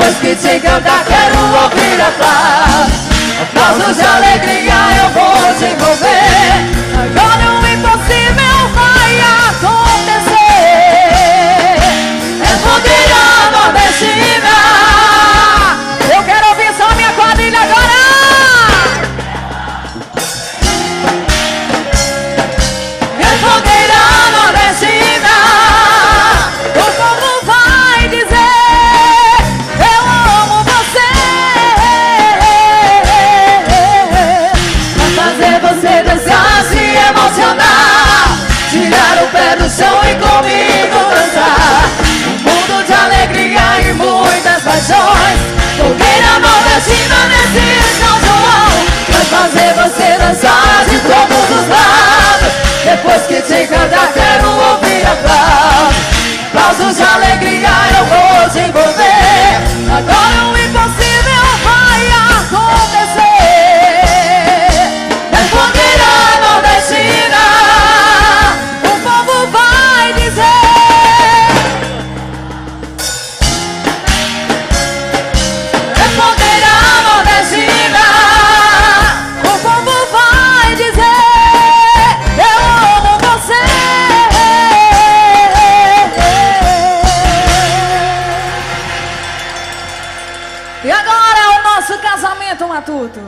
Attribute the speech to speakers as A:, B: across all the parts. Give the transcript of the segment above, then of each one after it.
A: Depois que te cantar quero ouvir aplausos. Aplausos de alegria eu vou te envolver. Agora o impossível vai acontecer. É bandeira nordestina. Eu quero ouvir só minha quadrilha agora. É bandeira nordestina. O povo vai dizer: eu amo você. Vai fazer você dançar, se emocionar, tirar o pé do chão e comigo dançar. Um mundo de alegria e muitas paixões. Fogueira nordestina nesse São João. Vai fazer você dançar de todos os lados. Depois que te cantar quero ouvir aplausos. Aplausos de alegria eu vou te envolver. Agora o impossível vai acontecer. É bandeira nordestina. O povo vai dizer: é bandeira nordestina. O povo vai dizer: eu amo você. E agora o nosso casamento matuto.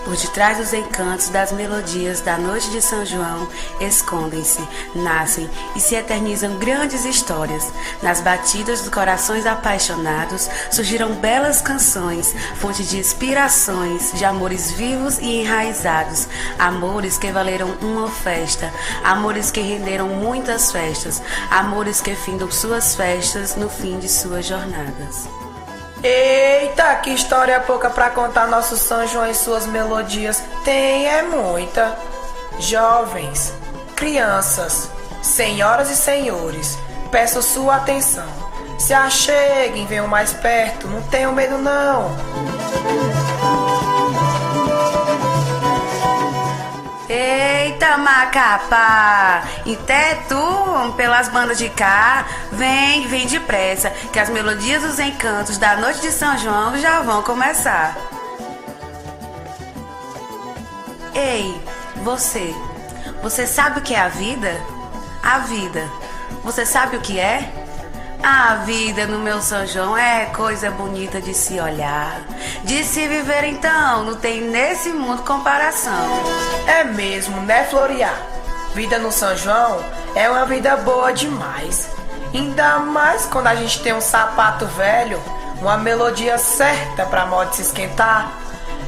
B: Por detrás dos encantos das melodias da noite de São João, escondem-se, nascem e se eternizam grandes histórias. Nas batidas dos corações apaixonados surgiram belas canções, fonte de inspirações, de amores vivos e enraizados, amores que valeram uma festa, amores que renderam muitas festas, amores que findam suas festas no fim de suas jornadas.
C: Eita, que história pouca pra contar nosso São João e suas melodias. Tem é muita. Jovens, crianças, senhoras e senhores, peço sua atenção. Se acheguem, venham mais perto, não tenham medo não.
B: Eita, Macapá! Até tu, pelas bandas de cá, vem depressa, que as melodias dos encantos da noite de São João já vão começar. Ei, você sabe o que é a vida? A vida, você sabe o que é? A vida no meu São João é coisa bonita de se olhar, de se viver, então não tem nesse mundo comparação.
C: É mesmo, né, Floriá? Vida no São João é uma vida boa demais. Ainda mais quando a gente tem um sapato velho, uma melodia certa pra moda se esquentar.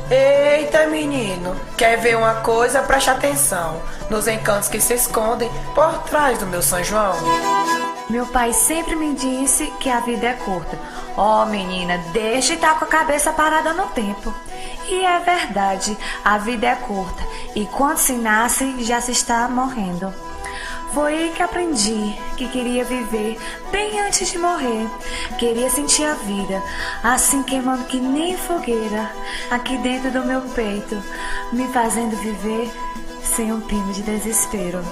C: Eita, menino, quer ver uma coisa? Preste atenção nos encantos que se escondem por trás do meu São João.
D: Meu pai sempre me disse que a vida é curta. Ó, menina, deixa de estar com a cabeça parada no tempo. E é verdade, a vida é curta. E quando se nasce, já se está morrendo. Foi aí que aprendi que queria viver bem antes de morrer. Queria sentir a vida, assim queimando que nem fogueira, aqui dentro do meu peito, me fazendo viver sem um pingo de desespero.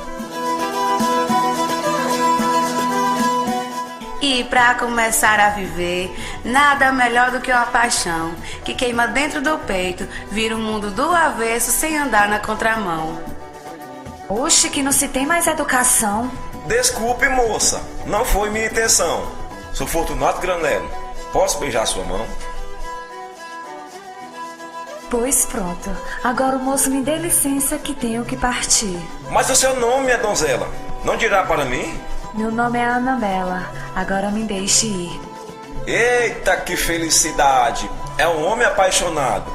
B: E pra começar a viver, nada melhor do que uma paixão que queima dentro do peito, vira o mundo do avesso sem andar na contramão.
D: Oxe, que não se tem mais educação.
E: Desculpe, moça, não foi minha intenção. Sou Fortunato Granello, posso beijar sua mão?
D: Pois pronto, agora o moço me dê licença que tenho que partir.
E: Mas o seu nome, minha donzela, não dirá para mim?
D: Meu nome é Anabela, agora me deixe ir.
E: Eita, que felicidade! É um homem apaixonado.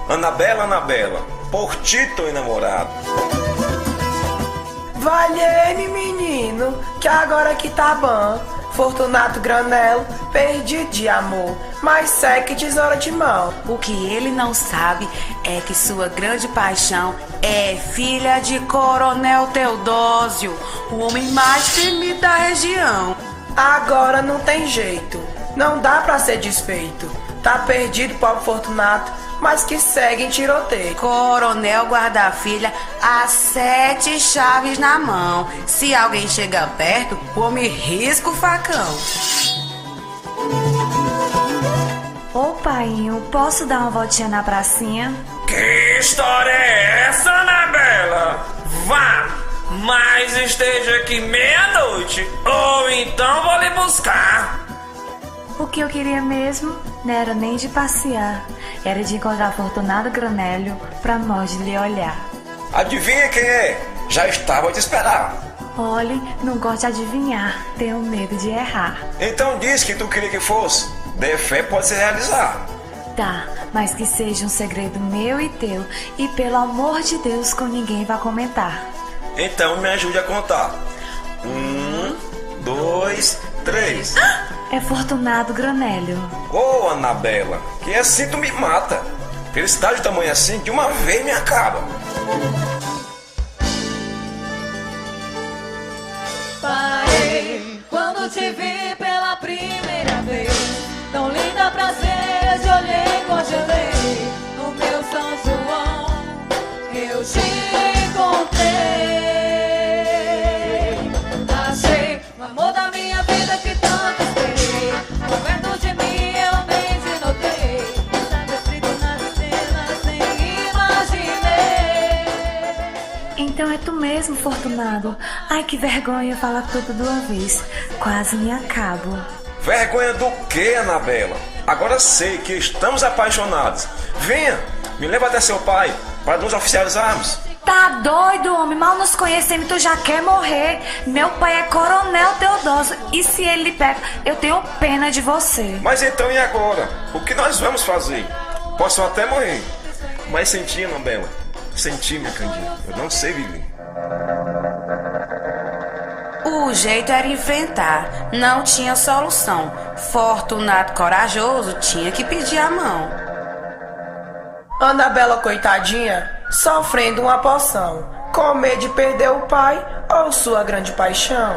E: Anabela, Anabela, por ti tô enamorado.
C: Valeu-me, menino, que agora que tá bom. Fortunato Granelo, perdido de amor, mas segue tesoura de mão.
B: O que ele não sabe é que sua grande paixão é filha de Coronel Teodósio, o homem mais temido da região.
C: Agora não tem jeito, não dá pra ser desfeito. Tá perdido, pobre Fortunato, mas que segue em tiroteio.
B: Coronel guarda a filha a 7 chaves na mão. Se alguém chega perto, o homem risca o facão.
D: Ô painho, posso dar uma voltinha na pracinha?
E: Que história é essa, Anabela? Vá, mas esteja aqui meia-noite, ou então vou lhe buscar.
D: O que eu queria mesmo não era nem de passear, era de encontrar Fortunato Granélio pra nós lhe olhar.
E: Adivinha quem é? Já estava a te esperar.
D: Olhe, não gosto de adivinhar, tenho medo de errar.
E: Então diz que tu queria que fosse. De fé pode se realizar.
D: Tá, mas que seja um segredo meu e teu, e pelo amor de Deus com ninguém vai comentar.
E: Então me ajude a contar. 1, 2, 3.
D: É Fortunato Granélio.
E: Ô, Anabela, que assim tu me mata. Felicidade de tamanho assim, de uma vez me acaba.
A: Parei quando te vi pela primeira vez. Tão linda pra ser, te olhei, congelei. No meu São João, eu te encontrei. Achei o amor da minha vida que tanto esperei. Por perto de mim eu nem te notei. Estava escrito nas estrelas, nem imaginei.
D: Então é tu mesmo, Fortunato. Ai, que vergonha falar tudo de uma vez. Quase me acabo.
E: Vergonha do que, Anabela? Agora sei que estamos apaixonados. Venha, me leva até seu pai, para nos oficializarmos.
D: Tá doido, homem? Mal nos conhecemos, tu já quer morrer. Meu pai é Coronel Teodósio, e se ele lhe pega, eu tenho pena de você.
E: Mas então e agora? O que nós vamos fazer? Posso até morrer, mas senti, Anabela. Senti, minha Candinha. Eu não sei viver.
B: O jeito era enfrentar, não tinha solução. Fortunato corajoso tinha que pedir a mão.
C: Anabela, coitadinha, sofrendo uma poção, com medo de perder o pai ou sua grande paixão.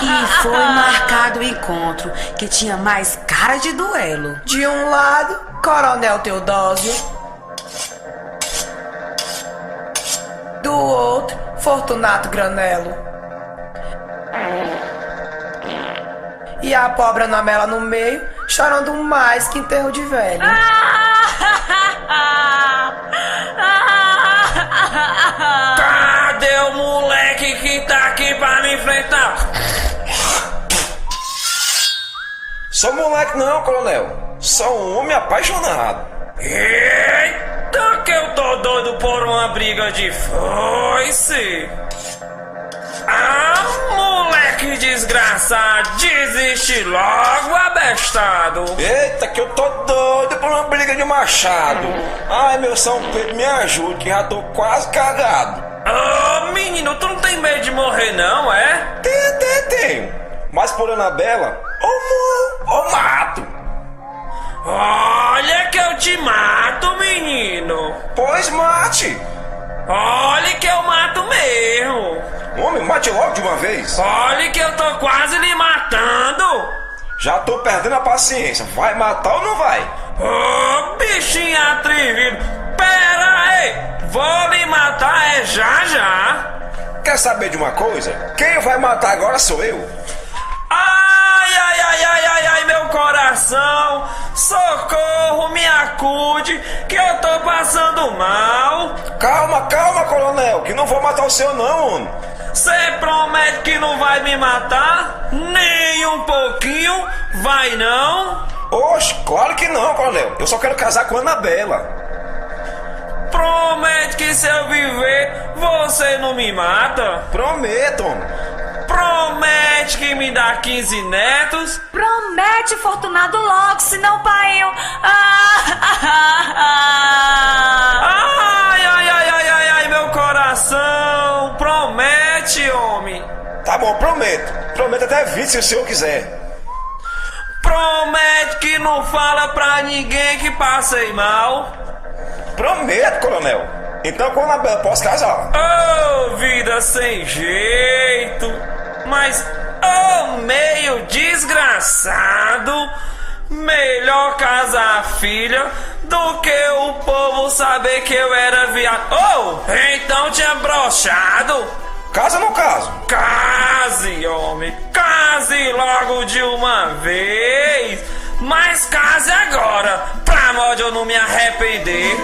B: E foi marcado o encontro, que tinha mais cara de duelo.
C: De um lado, Coronel Teodósio. Do outro, Fortunato Granelo. E a pobre Anabela no meio, chorando mais que enterro de velho.
E: Cadê o moleque que tá aqui pra me enfrentar? Sou moleque não, coronel. Sou um homem apaixonado. Eita, que eu tô doido por uma briga de foice. Ah, moleque desgraçado, desiste logo, abestado. Eita, que eu tô doido por uma briga de machado. Ai, meu São Pedro, me ajude, que já tô quase cagado. Ô, menino, tu não tem medo de morrer não, é? Tenho. Mas por Anabela, ou mato. Olha que eu te mato, menino. Pois mate. Olha que eu mato mesmo. Homem, mate logo de uma vez. Olha que eu tô quase lhe matando. Já tô perdendo a paciência. Vai matar ou não vai? Ô, bichinho atrevido. Pera aí. Vou lhe matar já. Quer saber de uma coisa? Quem vai matar agora sou eu. Ai, meu coração. Socorro, me acude, que eu tô passando mal. Calma, coronel, que não vou matar o seu não, homem. Cê promete que não vai me matar? Nem um pouquinho? Vai não? Oxe, claro que não, coronel. Eu só quero casar com a Anabela. Promete que se eu viver, você não me mata? Prometo, homem. Promete que me dá 15 netos?
D: Promete, Fortunato, logo, senão pai eu...
E: Ai, meu coração. Promete Tá bom, prometo. Prometo até 20 se o senhor quiser.
F: Promete que não fala pra ninguém que passei mal.
E: Prometo, coronel. Então com a Anabela posso casar.
F: Oh, vida sem jeito. Mas, oh, meio desgraçado. Melhor casar a filha do que o povo saber que eu era viado. Oh, então tinha broxado.
E: Casa ou não caso?
F: Case, homem, case logo de uma vez. Mas case agora, pra modo eu não me arrepender.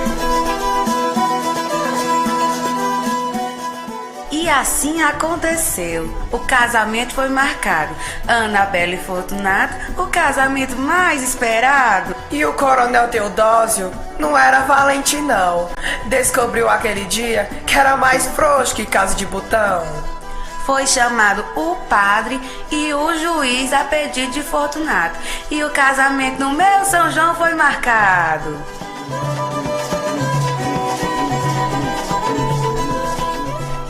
B: E assim aconteceu. O casamento foi marcado. Anabela e Fortunato, o casamento mais esperado.
C: E o coronel Teodósio não era valente não. Descobriu aquele dia que era mais frouxo que casa de botão.
B: Foi chamado o padre e o juiz a pedido de Fortunato. E o casamento no meu São João foi marcado.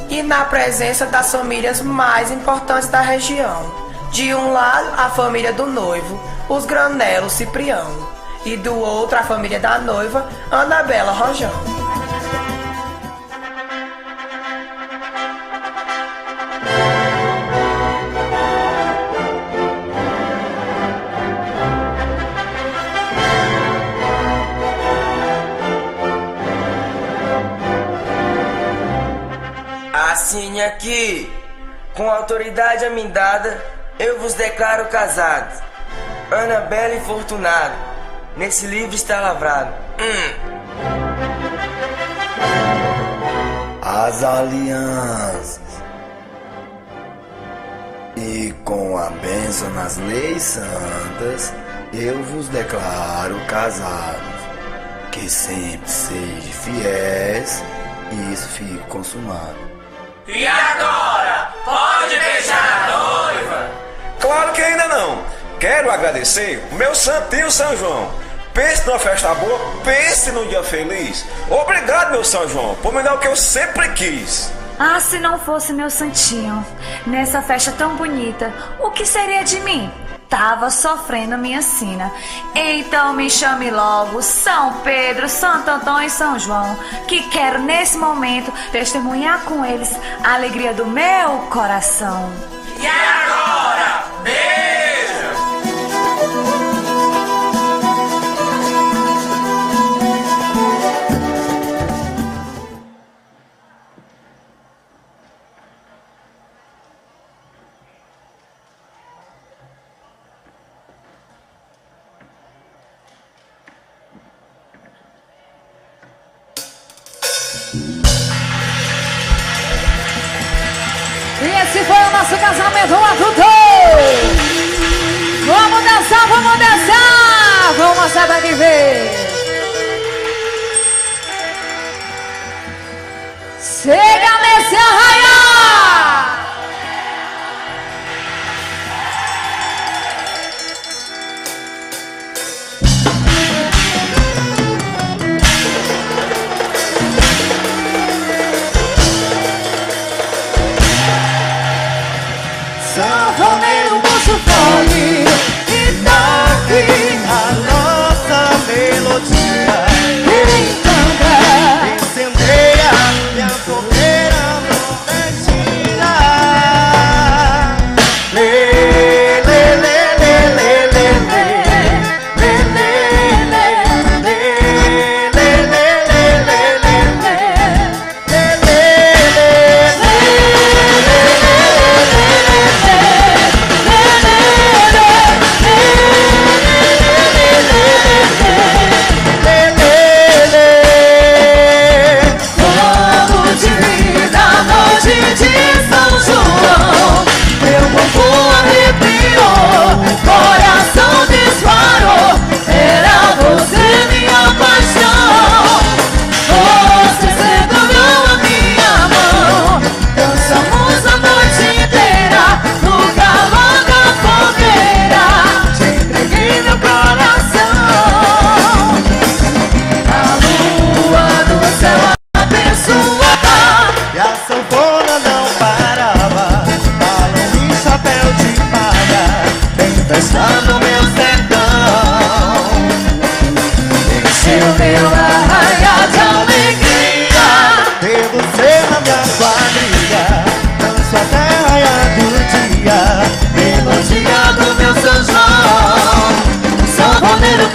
C: E na presença das famílias mais importantes da região. De um lado, a família do noivo, os Granelos Ciprião. E do outro, a família da noiva, Anabela Rojão.
G: Assine aqui, com autoridade a mim dada, eu vos declaro casados, Anabela e Fortunato, nesse livro está lavrado.
H: As alianças, e com a bênção nas leis santas, eu vos declaro casados, que sempre sejam fiéis, e isso fique consumado.
F: E agora, pode beijar a noiva?
E: Claro que ainda não. Quero agradecer o meu santinho São João. Pense numa festa boa, pense num dia feliz. Obrigado, meu São João, por me dar o que eu sempre quis.
D: Ah, se não fosse meu santinho, nessa festa tão bonita, o que seria de mim? Tava sofrendo minha sina. Então me chame logo São Pedro, Santo Antônio e São João, que quero nesse momento testemunhar com eles a alegria do meu coração.
F: E agora, beija!
A: E esse foi o nosso casamento adulto. Vamos dançar, vamos dançar. Vamos mostrar pra quem vê. Chega nesse arraial.
H: Sanfoneiro, moço fome, e toque a nossa melodia.
A: Quem canta?
H: Incendeia minha fogueira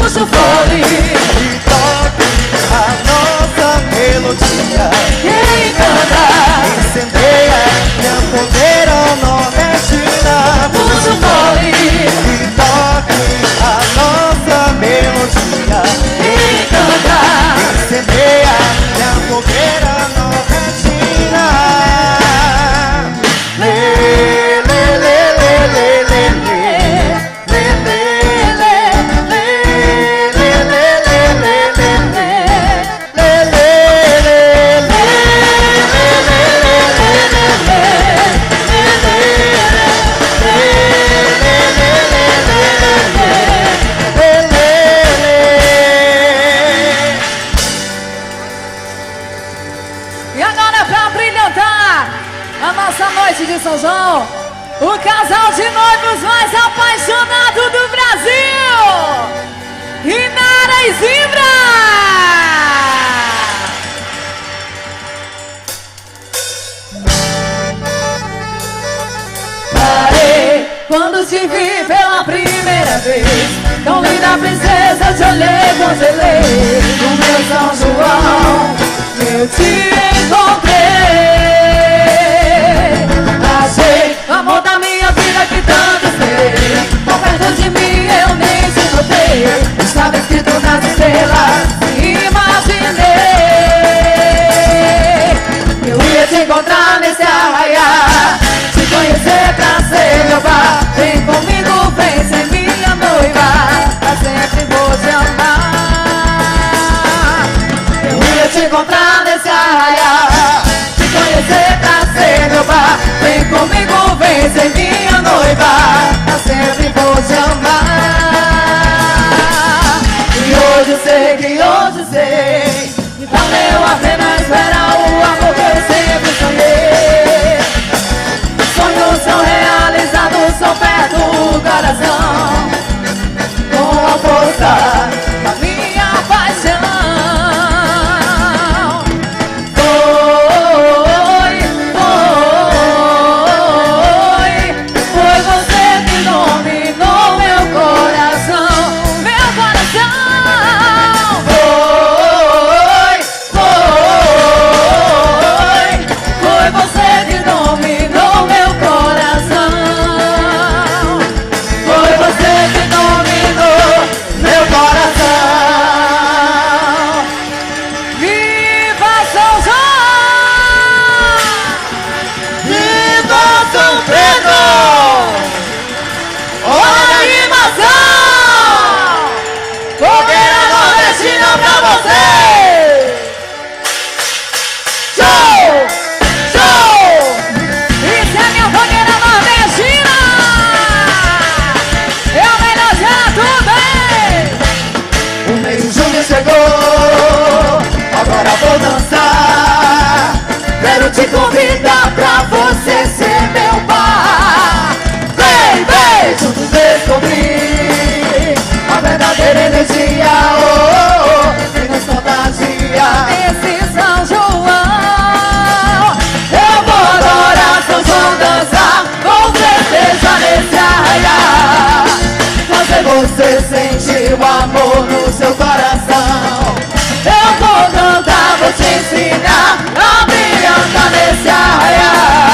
A: puxa o fole
I: e toque a nossa melodia.
A: Quem canta,
I: Incendeia minha fogueira nordestina.
A: puxa o fole
I: E toque a nossa melodia.
A: Quem canta,
I: Incendeia minha fogueira nordestina. Lê, lê, lê, lê, lê, lê, lê. Lê, lê, lê, lê, lê, lê, lê, lê, lê. Lê, lê, lê, lê.
A: E agora pra brilhantar a nossa noite de São João, o casal de noivos mais apaixonado do Brasil, Inara e Zimbra! Parei quando te vi pela primeira vez, tão linda princesa, te olhei, congelei. No meu São João eu te encontrei. Achei o amor da minha vida que tanto esperei. Por perto de mim eu nem te notei. Estava escrito nas estrelas, imaginei. Eu ia te encontrar nesse arraiar, te conhecer pra ser meu par. Vem comigo, vem ser minha noiva, pra sempre vou te amar. Eu ia te encontrar nesse arraiar, te conhecer pra ser meu par. Vem comigo, vem ser minha noiva, pra sempre vou te amar. E hoje sei que hoje sei que valeu a pena esperar o amor que eu sempre sonhei. Sonhos são realizados, são perto do coração, com a força da minha paixão. Foi você que dominou meu coração, meu coração. Foi você que dominou meu coração. Foi você que dominou meu coração. Viva São João!
I: Viva São Pedro!
A: Olha a animação! Fogueira nordestina pra você! Show! Show! Isso é minha fogueira nordestina! É o melhor já, tudo bem!
I: O mês de junho chegou, agora vou dançar.
A: Quero te convidar pra você ser meu par. Vem, vem, juntos descobrir a verdadeira energia, oh, oh, que nos contagia. Esse São João, eu vou adorar São João, dançar com certeza nesse arraiar. Fazer você sentir o amor no seu coração. Eu vou cantar, vou te ensinar a brilhantar nesse arraiar.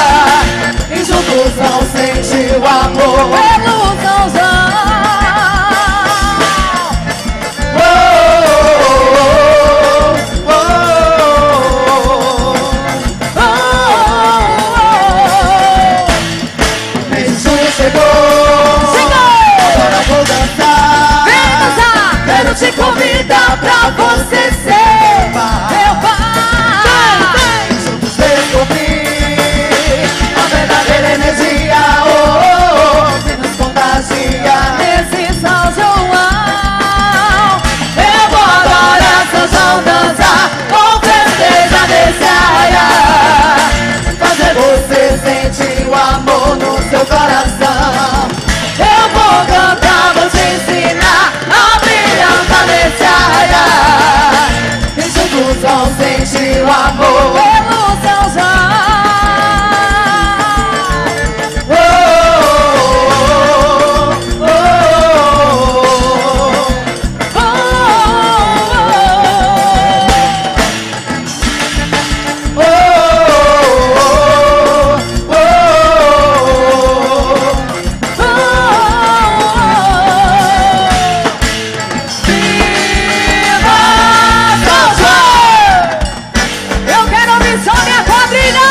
A: som, minha quadrilha!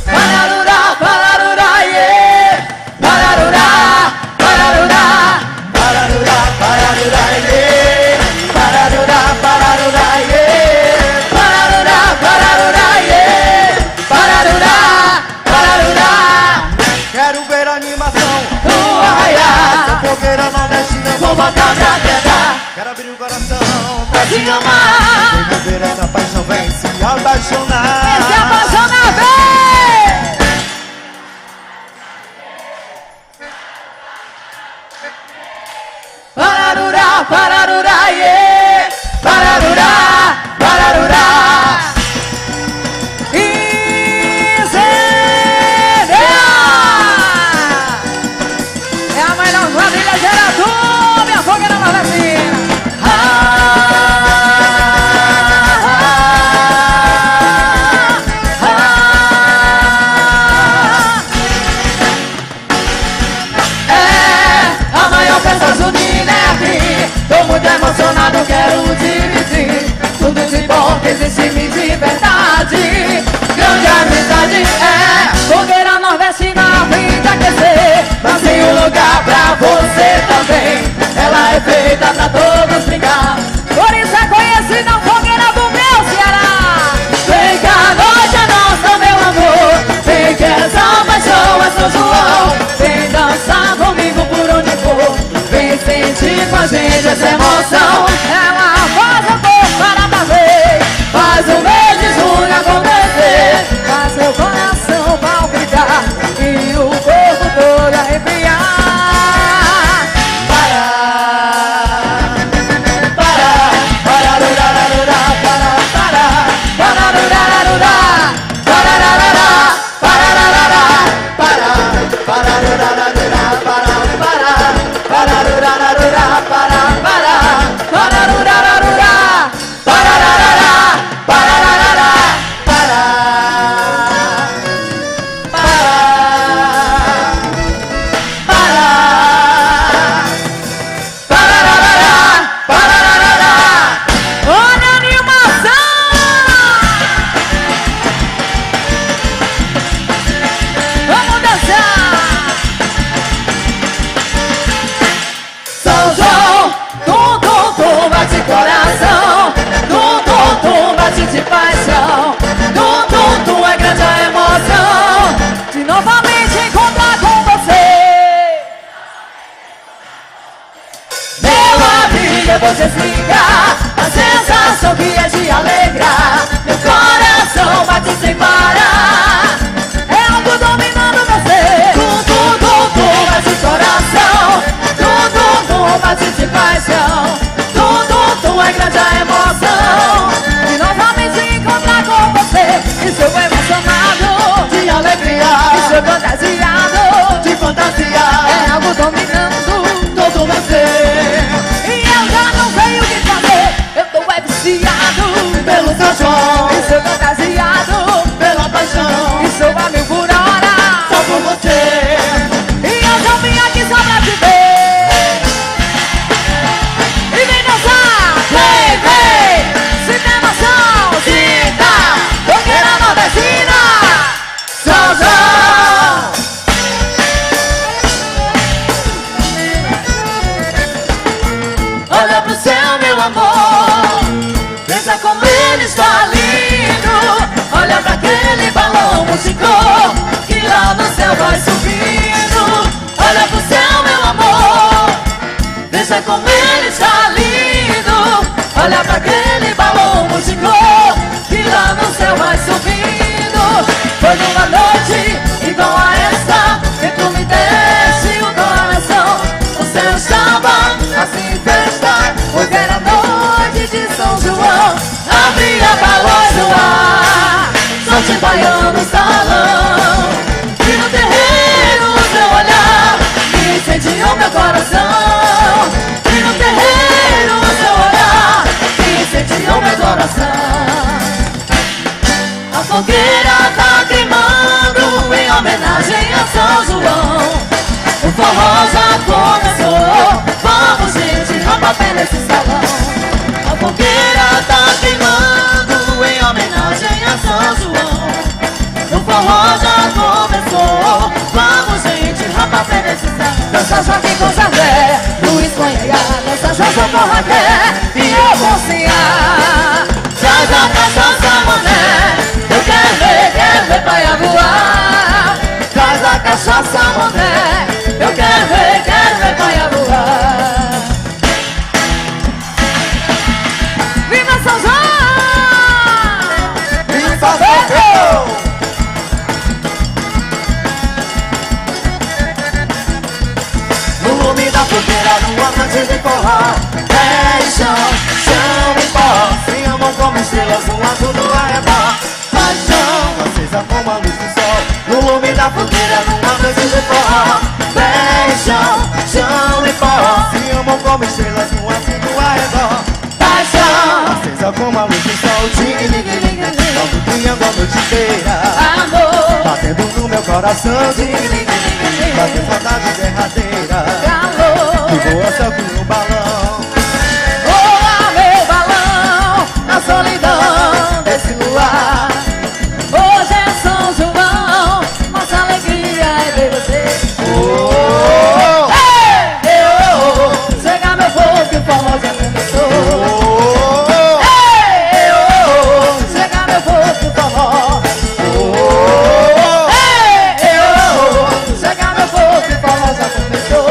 A: Pararurá, pararurá, yeah! Pararurá, pararurá, pararurá, pararurá, yeah! Pararurá, pararurá, yeah! Pararurá, pararurá, yeah! Pararurá, pararurá.
I: Quero ver a animação
A: do arraiar.
I: Essa fogueira nordestina
A: Vou botar pra quebrar,
I: Quero abrir o coração
A: pra te amar.
I: Vem ver essa paixão, vem se apaixonar.
A: Vem se apaixonar, vem! Pararurá, pararurá, yeah! Pararurá, pararurá. É a melhor quadrilha gerador, minha fogueira nordestina. É a maior festa junina é aqui. Tô muito emocionado, quero dividir tudo de bom que existe em mim de verdade. Grande amizade é fogueira nordestina, vem te aquecer. Mas tem um lugar pra você também. Ela é feita pra todos brincar. Por isso é conhecida a fogueira do meu Ceará. Vem que a noite é nossa, meu amor. Vem que essa paixão é São João. Vem dançar comigo por onde for. Vem sentir com a gente essa emoção. Ela faz o corpo para da vez. Faz o mês de junho acontecer. Faz seu coração palpitar e o corpo todo arrepiar. Olha a animação! Vamos dançar! São João, tum, tum, tum, bate coração. Tum, tum, tum, bate de paixão. Tum, tum, tum, é grande a emoção de novamente encontrar com você. Meu amigo, eu vou te explicar a sensação que é de alegrar. Meu coração bate sem parar. É algo dominando você. Tum, tum, tum, tum, bate coração. Tum, tum, tum, bate de paixão. Tum, tum, tum, é grande a emoção de novamente encontrar com você. Estou emocionado de alegria. Estou fantasiado de fantasia. É algo dominando todo você. E eu já não sei o que fazer. Eu tô viciado pelo São João. Estou fantasiado pela paixão. Estou a 1000 por hora só por você. E eu já vim aqui só pra te ver. E vem dançar, vem, vem. Sinta emoção, sinta. Fogueira nordestina, São João. Olha pro céu, meu amor. Pensa como ele está lindo. Olha pra aquele balão musicou que lá no céu vai subindo. Olha pro céu, meu amor. Veja como ele está lindo. Olha pra aquele balão musicou que lá no céu vai subindo. Foi numa noite igual a esta que tu me deste o coração. O céu estava assim em festa, porque era noite de São João. Abria balões no ar, só te baiano no salão. E no terreiro o seu olhar me incendiou meu coração. E no terreiro o seu olhar me incendiou meu coração. A fogueira tá queimando em homenagem a São João. O forró já começou. Vamos, gente, rapapé nesse salão.
I: balão. A fogueira tá queimando em homenagem a São João. O forró já começou, vamos gente, rapa precisar.
A: Dança Joaquim com Jardé, Luiz Conhaiá, dança Jojo com Raquel e eu vou ciar. Traz a cachaça, mané, eu quero ver paia voar. Traz a cachaça, mané, eu quero ver paia voar. Viva São João!
I: Viva São João! No lume da fogueira, numa noite de forró, pé e chão, chão e pó, se amam como estrelas no azul do arrebó. Paixão, acesa como a luz do sol. No lume da fogueira, numa noite de forró, pé e chão, chão e pó, se amam como estrelas no azul do arrebó. Paixão, acesa como a luz do sol. Tig-lig-lig-lig, logo triângulo a noite inteira.
A: Amor,
I: Batendo no meu coração, tig-lig-lig-lig, batendo saudade derradeira.
A: calor,
I: Que voa céu que um balão.
A: voa meu balão na solidão desse luar. Hoje é São João, nossa alegria é ver você.
I: Oh,
A: Ei, oh, chega meu povo que o forró já começou.
I: oh,
A: Ei, oh, chega meu povo que o forró.
I: oh,
A: Ei, oh, chega meu povo que o forró já começou.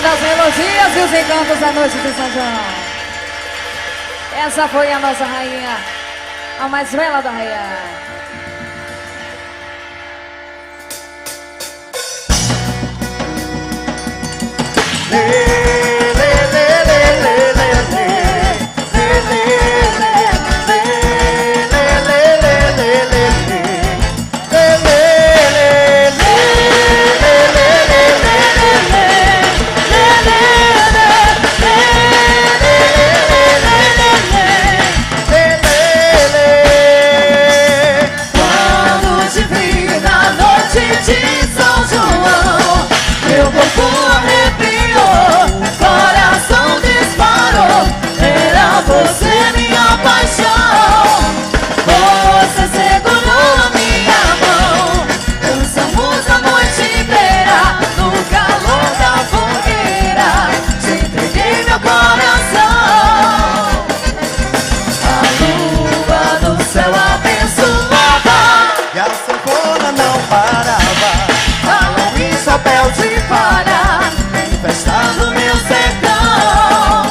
I: das melodias e os encantos da noite de São João. Essa foi a nossa rainha, a mais bela da rainha.
A: Quando te vi na noite de São João, meu corpo arrepiou, coração disparou. Era você minha paixão, você segurou minha mão. Dançamos a noite inteira, no calor da fogueira. Te entreguei meu coração. A lua do céu abençoava
I: E a sanfona não parava,
A: balão e chapéu de palha, festando meu sertão.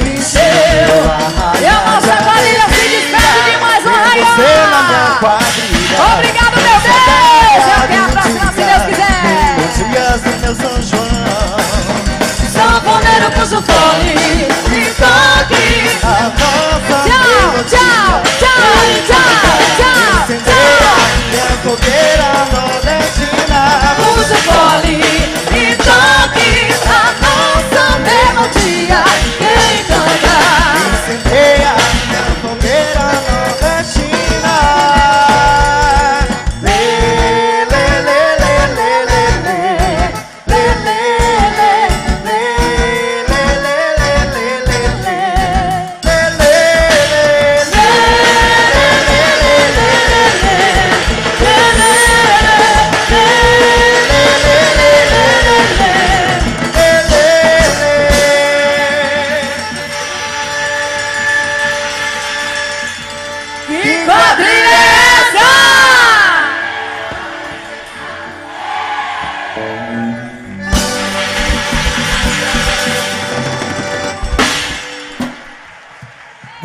A: Encheu a
I: e a nossa quadrilha se despede de mais uma rainha.
A: você na minha quadrilha.
I: Obrigado, meu Deus. Até a próxima, se Deus quiser.
A: Os dias do meu São João, sanfoneiro puxa o fone e toque a nossa
I: Tchau, tchau, tchau, tchau, tchau.
A: incendeia minha fogueira nordestina. Puxa o fone e toque a nossa melodia. Quem canta incendeia minha fogueira nordestina. Lê, lê, lê, lê, lê, lê, lê, lê, lê, Que quadrilha é essa?